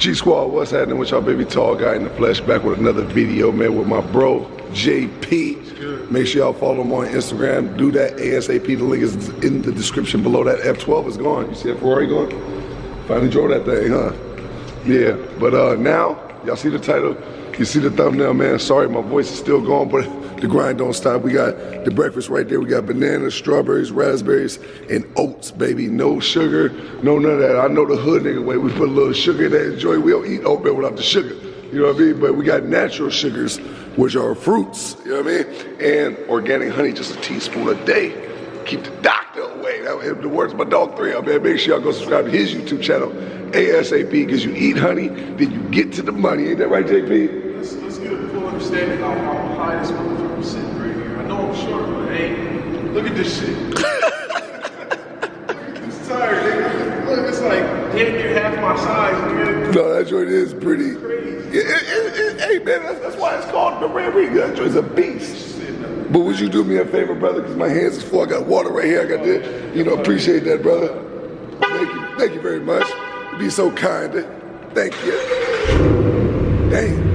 G-Squad, what's happening with y'all, baby? Tall guy in the flesh, back with another video, man, with my bro, JP. Make sure y'all follow him on Instagram. Do that ASAP. The link is in the description below. That F12 is gone. You see that Ferrari going? Finally drove that thing, huh? Yeah, but now, y'all see the title? You see the thumbnail, man. Sorry, my voice is still gone, but the grind don't stop. We got the breakfast right there. We got bananas, strawberries, raspberries, and oats, baby. No sugar, no none of that. I know the hood nigga way. We put a little sugar in there. Enjoy. We don't eat oatmeal without the sugar. You know what I mean? But we got natural sugars, which are fruits. You know what I mean? And organic honey, just a teaspoon a day. Keep the doctor away. The words of my dog 3 up, man. Make sure y'all go subscribe to his YouTube channel ASAP, because you eat honey, then you get to the money. Ain't that right, JP? Let's get a full understanding of how high this motherfucker sitting right here. I know I'm short, but hey, look at this shit. It's tired, nigga. Look, it's like damn near half my size, nigga. No, that joint is pretty. Crazy. Hey, man, that's why it's called the Red Ring. That joint's a beast. But would you do me a favor, brother? Because my hands is full. I got water right here. I got this. You know, appreciate that, brother. Thank you very much. You be so kind. Thank you. Dang.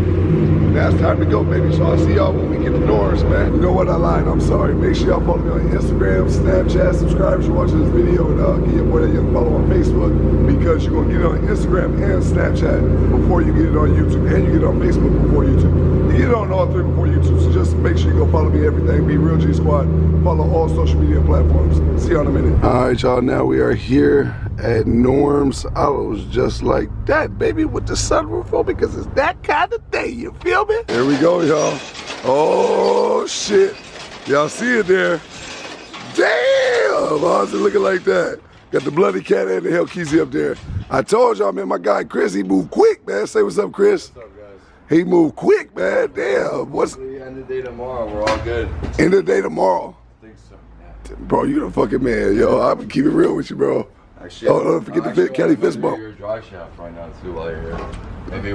Now it's time to go, baby. So I'll see y'all when we get to Norris, man. You know what? I lied. I'm sorry. Make sure y'all follow me on Instagram, Snapchat, subscribe if you're watching this video, and give your boy that young follow on Facebook, because you're going to get it on Instagram and Snapchat before you get it on YouTube, and you get it on Facebook before YouTube. You get it on all 3 before YouTube, so just make sure you go follow me everything. Be Real G Squad. Follow all social media platforms. See y'all in a minute. All right, y'all. Now we are here at Norm's. I was just like that, baby, with the sunroof on, because it's that kind of day. You feel me? Here we go, y'all. Oh shit! Y'all see it there? Damn! How's it looking like that? Got the bloody cat and the Hellcats up there. I told y'all, man. My guy Chris, he moved quick, man. Say what's up, Chris. What's up, guys? He moved quick, man. Damn. What's the end of the day tomorrow? We're all good. End of the day tomorrow? I think so. Yeah. Bro, you the fucking man, yo. I'm gonna keep it real with you, bro. Actually, don't forget the Kelly fist bump. Your dry shaft right now too while you're here. Maybe.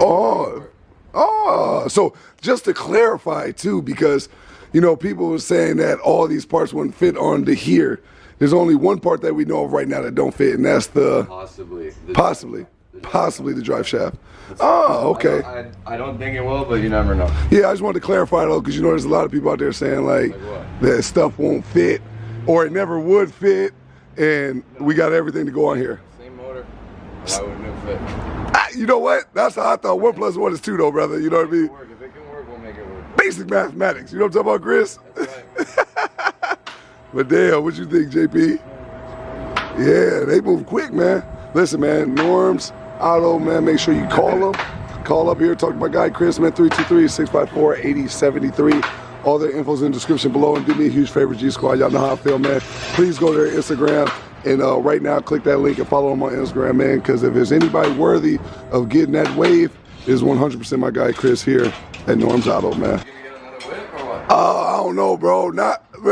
So just to clarify too, because you know people were saying that all these parts wouldn't fit on the here. There's only one part that we know of right now that don't fit, and that's the possibly the drive shaft. Okay. I don't think it will, but you never know. Yeah, I just wanted to clarify though, because you know there's a lot of people out there saying like that stuff won't fit, or it never would fit, and we got everything to go on here. Same motor. Why wouldn't it fit? You know what? That's how I thought. 1 + 1 is 2, though, brother. You know what I mean? If it can work, we'll make it work. Basic mathematics. You know what I'm talking about, Chris? That's right. But damn, what you think, JP? Yeah, they move quick, man. Listen, man, Norm's Auto, man, make sure you call them. Call up here, talk to my guy Chris, man, 323-654-8073. All their info's in the description below, and do me a huge favor, G Squad. Y'all know how I feel, man. Please go to their Instagram, and right now, click that link and follow them on Instagram, man, because if there's anybody worthy of getting that wave, is 100% my guy Chris here at Norm's Auto, man. You gonna get another whip or what? I don't know, bro.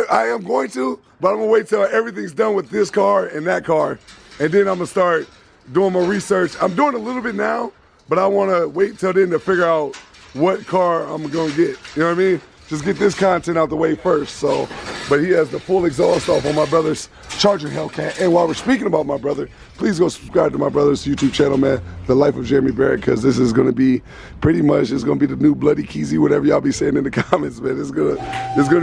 I am going to, but I'm gonna wait till everything's done with this car and that car, and then I'm gonna start doing my research. I'm doing a little bit now, but I want to wait till then to figure out what car I'm gonna get. You know what I mean? Just get this content out the way first. So, but he has the full exhaust off on my brother's Charger Hellcat. And while we're speaking about my brother, please go subscribe to my brother's YouTube channel, man, The Life of Jeremy Barrett, because this is gonna be pretty much, it's gonna be the new Bloody Keezy, whatever y'all be saying in the comments, man. It's gonna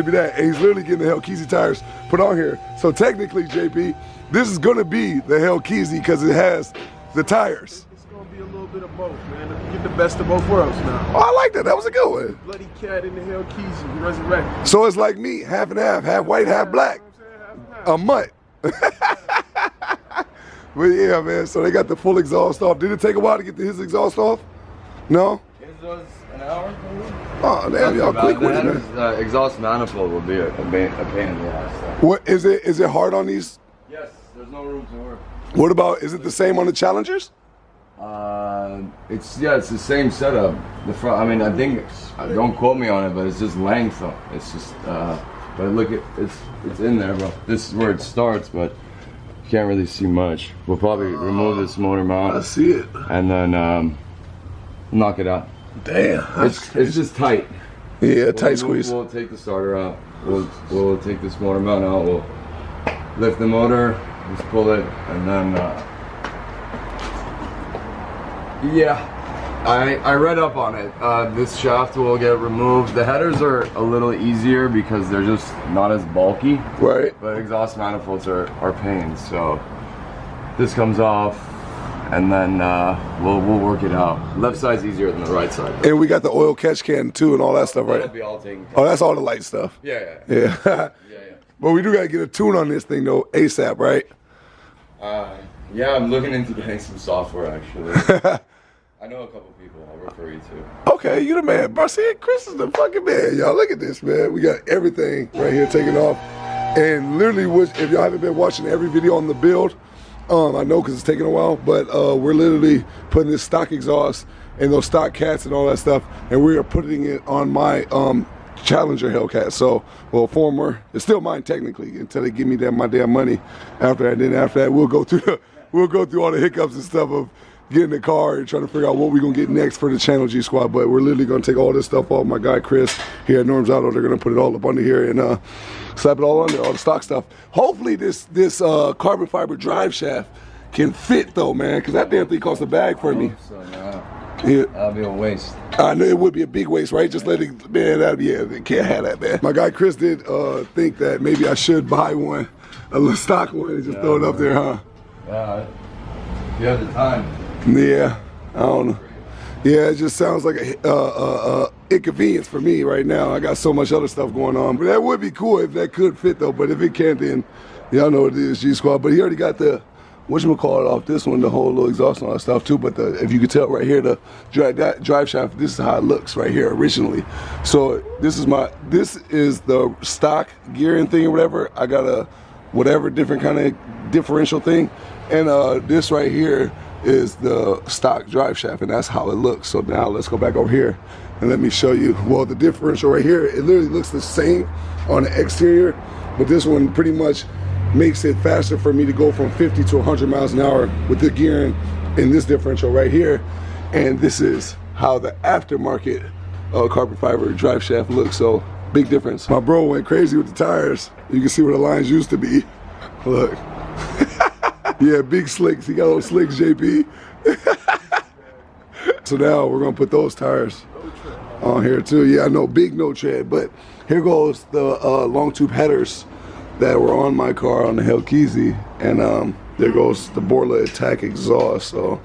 be that. And he's literally getting the Hellkeezy tires put on here. So technically, JP, this is gonna be the Hellkeezy because it has the tires. It's gonna be a little bit of both, man. Get the best of both worlds now. Oh, I like that. That was a good one. Bloody cat in the Hellcats resurrected. So it's like me, half and half white, half black. A mutt. But yeah, man, so they got the full exhaust off. Did it take a while to get his exhaust off? No? His was an hour, maybe? Oh, damn, y'all quick with it, man. Exhaust manifold will be a pain in the ass. What, is it hard on these? Yes, there's no room to work. What about, is it the same on the Challengers? It's the same setup. The front, I mean, I think, don't quote me on it, but it's just length though. It's just, but look at, it's in there, bro. This is where it starts, but you can't really see much. We'll probably remove this motor mount. I see it. And then knock it out. Damn. It's just tight. Yeah, tight squeeze. We'll take the starter out. We'll take this motor mount out. We'll lift the motor, just pull it, and then yeah. I read up on it. This shaft will get removed. The headers are a little easier because they're just not as bulky. Right. But exhaust manifolds are pains. So this comes off, and then we'll work it out. Left side's easier than the right side. And we got the oil catch can too and all that stuff, right? That'll be all taken care Oh, that's all the light stuff. Yeah. Yeah. But we do gotta get a tune on this thing though, ASAP, right? Yeah, I'm looking into getting some software actually. I know a couple people I'll refer you to. Okay, you the man. Bro, see, Chris is the fucking man. Y'all, look at this, man. We got everything right here taken off. And literally, if y'all haven't been watching every video on the build, I know because it's taking a while, but we're literally putting this stock exhaust and those stock cats and all that stuff, and we are putting it on my Challenger Hellcat. So, well, former, it's still mine technically until they give me my damn money. After that, then after that, we'll go through all the hiccups and stuff of getting the car and trying to figure out what we're gonna get next for the Channel G Squad. But we're literally gonna take all this stuff off. My guy Chris here at Norm's Auto, they're gonna put it all up under here and slap it all under, all the stock stuff. Hopefully this carbon fiber drive shaft can fit though, man, because that damn thing costs a bag for me. So, yeah. Yeah. That'll be a waste. I know it would be a big waste, right? Just let it, man, that'd be, yeah, they can't have that, man. My guy Chris did think that maybe I should buy one, a little stock one, and just throw it up there, huh? Yeah, you have the time. Yeah, I don't know. Yeah, it just sounds like a inconvenience for me right now. I got so much other stuff going on. But that would be cool if that could fit though. But if it can't, then y'all know what it is, G Squad. But he already got the, whatchamacallit, off this one, the whole little exhaust and all that stuff too. But if you could tell right here, the drive shaft, this is how it looks right here originally. So this is the stock gearing thing or whatever. I got a whatever different kind of differential thing. And this right here is the stock drive shaft, and that's how it looks. So now let's go back over here and let me show you. Well, the differential right here, it literally looks the same on the exterior, but this one pretty much makes it faster for me to go from 50 to 100 miles an hour with the gearing in this differential right here. And this is how the aftermarket carbon fiber drive shaft looks. So big difference. My bro went crazy with the tires. You can see where the lines used to be. Look. Yeah, big slicks. He got those slicks, JP. So now we're gonna put those tires on here too. Yeah, I know, big no tread. But here goes the long tube headers that were on my car on the Hellcat, and there goes the Borla Attack exhaust. So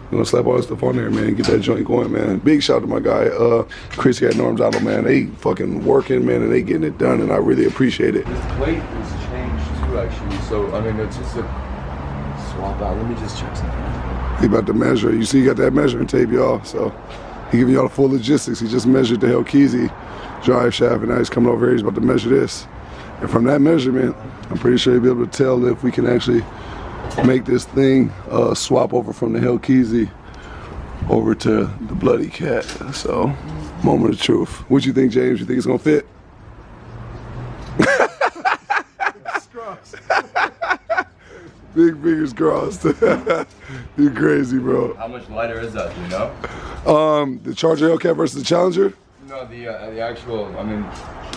I'm gonna slap all this stuff on there, man. Get that joint going, man. Big shout out to my guy Chris here at Norm's Auto, man. They fucking working, man, and they getting it done, and I really appreciate it. This plate is changed too, actually. So I mean, it's just a swap out. Let me just check something. He about to measure. You see, he got that measuring tape, y'all. So he giving y'all the full logistics. He just measured the Hellcat drive shaft, and now he's coming over here. He's about to measure this. And from that measurement, I'm pretty sure he'll be able to tell if we can actually make this thing swap over from the Hellcat over to the Bloody Cat. So, moment of truth. What you think, James? You think it's gonna fit? Big fingers crossed. You crazy, bro. How much lighter is that? Do you know? The Charger Hellcat versus the Challenger? No, the actual. I mean.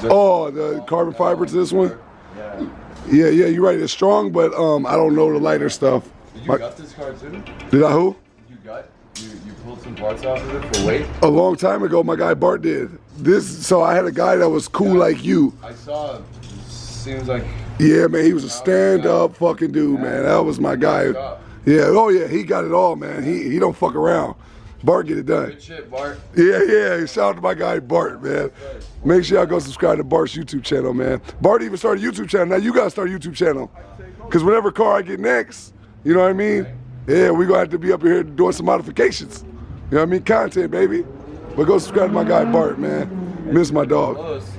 The carbon fiber to this one? Yeah. Yeah, you're right. It's strong, but I don't know the lighter stuff. Did you gut this car too? Did I who? Did you gut? You pulled some parts off of it for weight? A long time ago, my guy Bart did. So I had a guy that was cool like you. I saw. Seems like. Yeah, man, he was a stand-up fucking dude, man. That was my guy. Yeah, oh yeah, he got it all, man. He don't fuck around. Bart get it done. Good shit, Bart. Yeah. Shout out to my guy Bart, man. Make sure y'all go subscribe to Bart's YouTube channel, man. Bart even started a YouTube channel. Now you gotta start a YouTube channel. Cause whatever car I get next, you know what I mean? Yeah, we gonna have to be up here doing some modifications. You know what I mean? Content, baby. But go subscribe to my guy Bart, man. Miss my dog. Close.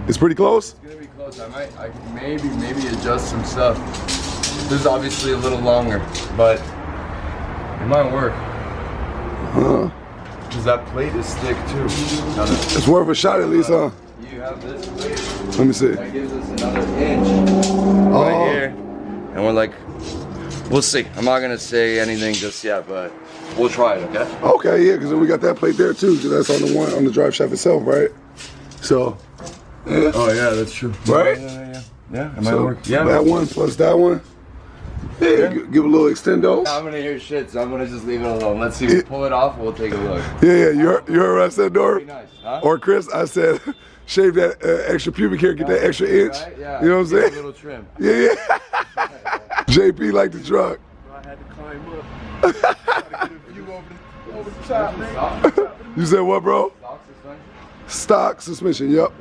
It's pretty close? It's gonna be close. I can maybe adjust some stuff. This is obviously a little longer, but it might work. Huh? Because that plate is thick too. It's worth a shot at least, huh? You have this plate. Let me see. That gives us another inch right here. And we're like, we'll see. I'm not gonna say anything just yet, but we'll try it, okay? Okay, yeah, because we got that plate there too. So that's on the one on the drive shaft itself, right? So. Yeah. Oh yeah, that's true. Right? Yeah. It might work. Yeah. That one plus that one. Yeah, give a little extendo. I'm gonna hear shit, so I'm gonna just leave it alone. Let's see, we pull it off, we'll take a look. Yeah, you heard what I said, Dora? Pretty nice, huh? Or Chris, I said, shave that extra pubic hair, get that extra inch. Right? Yeah, you know what I'm saying? A little trim. Yeah. JP like the truck. I had to climb up. Try to get a view over the top, man. You said what, bro? Stock suspension, yep.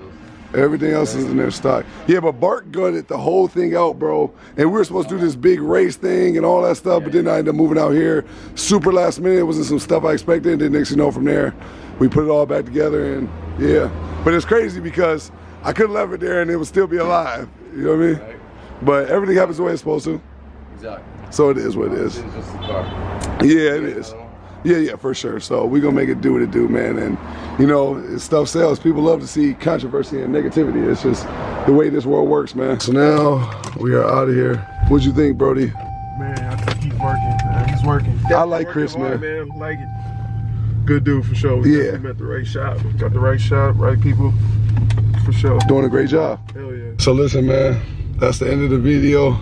Everything else is in there stock. Yeah, but Bart gutted the whole thing out, bro. And we were supposed to do this big race thing and all that stuff, but then I ended up moving out here super last minute. It wasn't some stuff I expected. Then next thing you know, from there, we put it all back together and yeah. But it's crazy because I could have left it there and it would still be alive. You know what I mean? Right. But everything happens the way it's supposed to. Exactly. So it is what it is. It's just the car. Yeah, it is. Yeah, for sure. So we're going to make it do what it do, man. And, you know, stuff sells. People love to see controversy and negativity. It's just the way this world works, man. So now we are out of here. What'd you think, Brody? Man, I think he's working, man. He's working. I like Chris, hard, man. Like it. Good dude for sure. We Yeah. met the right shot. Got the right shot, right people. For sure. Doing a great job. Hell yeah. So listen, man, that's the end of the video.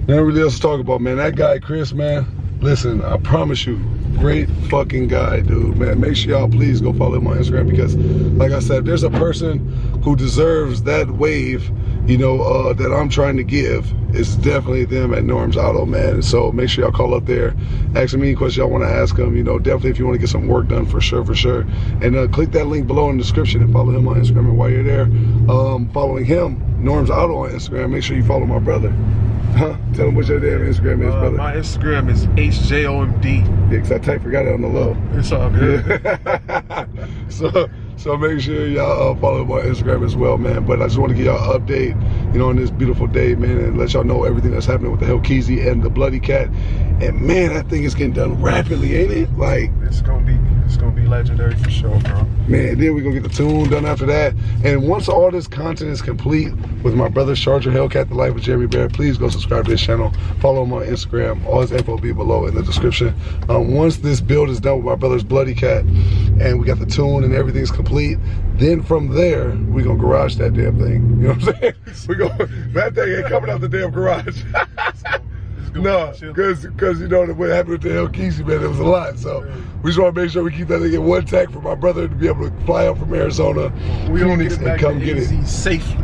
Nothing really else to talk about, man. That guy, Chris, man, listen, I promise you, great fucking guy, dude, man. Make sure y'all please go follow him on Instagram because, like I said, if there's a person who deserves that wave, you know, that I'm trying to give, it's definitely them at Norm's Auto, man. So make sure y'all call up there, ask him any questions y'all want to ask him, you know, definitely if you want to get some work done, for sure. And click that link below in the description and follow him on Instagram. And while you're there, following him, Norm's Auto on Instagram, make sure you follow my brother. Huh? Tell him what your damn Instagram is, brother. My Instagram is HJOMD. Yeah, 'cause I forgot it on the low. It's all good. So make sure y'all follow him on Instagram as well, man. But I just want to give y'all an update, you know, on this beautiful day, man, and let y'all know everything that's happening with the Hellcats and the Bloody Cat. And man, that thing is getting done rapidly, ain't it? Like, it's gonna be legendary for sure, bro. man, then we're gonna get the tune done after that. And once all this content is complete with my brother's Charger Hellcat, The Life with Jeremy Barrett, please go subscribe to his channel. Follow him on Instagram. All his info will be below in the description. Once this build is done with my brother's Bloody Cat and we got the tune and everything's complete, then from there, we're gonna garage that damn thing. You know what I'm saying? That thing ain't coming out the damn garage. No, because you know what happened with the Hellcats, man, it was a lot. So we just want to make sure we keep that thing in one tank for my brother to be able to fly out from Arizona, Phoenix, and come get it safely.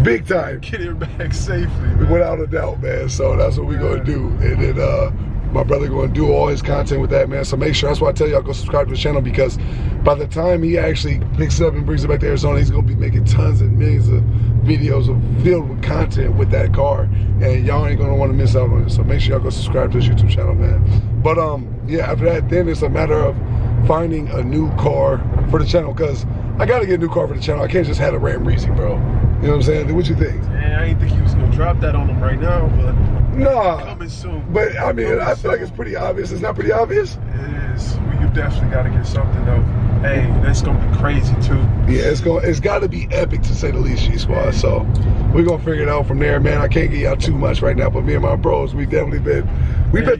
Big time. Get it back safely, man. Without a doubt, man. So that's what we're gonna do. And then my brother gonna do all his content with that, man. So make sure, that's why I tell y'all go subscribe to the channel, because by the time he actually picks it up and brings it back to Arizona, he's gonna be making tons and millions of videos filled with content with that car, and y'all ain't gonna want to miss out on it. So make sure y'all go subscribe to his YouTube channel, man. But yeah, after that, then it's a matter of finding a new car for the channel, because I gotta get a new car for the channel. I can't just have a Ram Breezy, bro. You know what I'm saying? What you think? Man, I didn't think he was gonna drop that on him right now, but nah, coming soon. But I mean, I feel like it's pretty obvious. It's not pretty obvious? It is. You definitely gotta get something though. Hey, that's gonna be crazy too. Yeah, it's gotta be epic to say the least, G Squad. So we're gonna figure it out from there, man. I can't get y'all too much right now, but me and my bros, we've been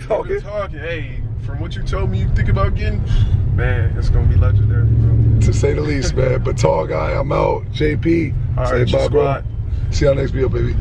talking. Hey, from what you told me you think about getting, man, it's gonna be legendary, bro. To say the least, man. But tall guy, I'm out. JP, all say right, bye, bro. Squad. See y'all next video, baby.